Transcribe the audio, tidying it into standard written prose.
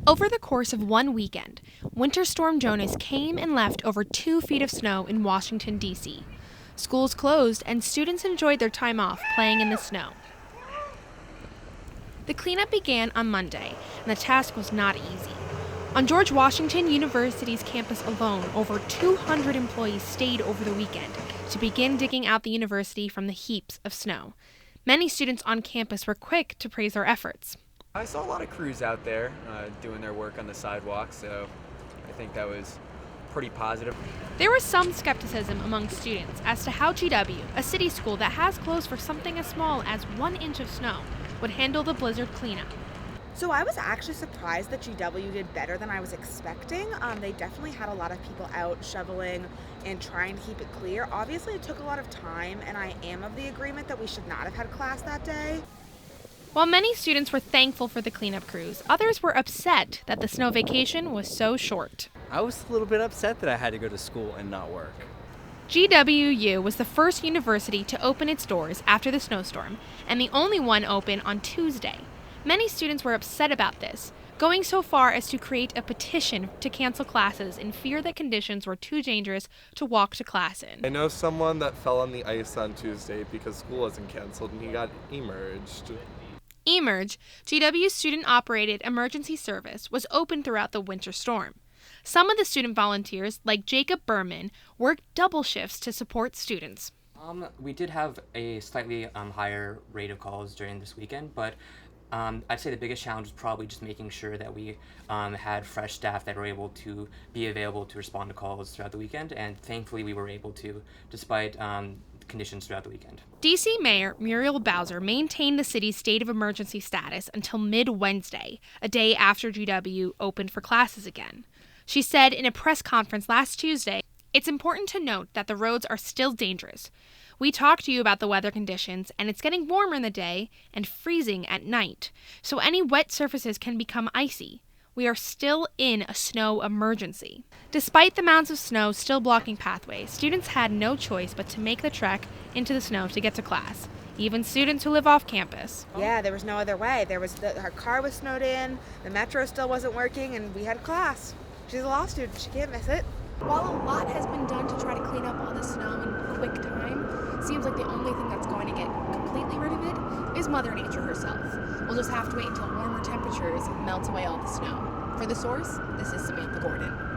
Over the course of one weekend, Winter Storm Jonas came and left over 2 feet of snow in Washington, D.C. Schools closed and students enjoyed their time off playing in the snow. The cleanup began on Monday, and the task was not easy. On George Washington University's campus alone, over 200 employees stayed over the weekend to begin digging out the university from the heaps of snow. Many students on campus were quick to praise their efforts. I saw a lot of crews out there doing their work on the sidewalk, so I think that was pretty positive. There was some skepticism among students as to how GW, a city school that has closed for something as small as 1 inch of snow, would handle the blizzard cleanup. So I was actually surprised that GW did better than I was expecting. They definitely had a lot of people out shoveling and trying to keep it clear. Obviously, it took a lot of time, and I am of the agreement that we should not have had class that day. While many students were thankful for the cleanup crews, others were upset that the snow vacation was so short. I was a little bit upset that I had to go to school and not work. GWU was the first university to open its doors after the snowstorm, and the only one open on Tuesday. Many students were upset about this, going so far as to create a petition to cancel classes in fear that conditions were too dangerous to walk to class in. I know someone that fell on the ice on Tuesday because school wasn't canceled and he got emerged. Emerge, GW's student-operated emergency service, was open throughout the winter storm. Some of the student volunteers, like Jacob Berman, worked double shifts to support students. We did have a slightly higher rate of calls during this weekend, but I'd say the biggest challenge was probably just making sure that we had fresh staff that were able to be available to respond to calls throughout the weekend, and thankfully we were able to, despite conditions throughout the weekend. D.C. Mayor Muriel Bowser maintained the city's state of emergency status until mid-Wednesday, a day after GW opened for classes again. She said in a press conference last Tuesday, "It's important to note that the roads are still dangerous. We talked to you about the weather conditions, and it's getting warmer in the day and freezing at night, so any wet surfaces can become icy. We are still in a snow emergency." Despite the mounds of snow still blocking pathways, students had no choice but to make the trek into the snow to get to class, even students who live off campus. Yeah, there was no other way. Her car was snowed in, the metro still wasn't working, and we had class. She's a law student, she can't miss it. While a lot has been done to try to clean up all the snow in quick time, it seems like the only thing that's going to get completely rid of it is Mother Nature herself. We'll just have to wait until warmer temperatures melt away all the snow. For The Source, this is Samantha Gordon.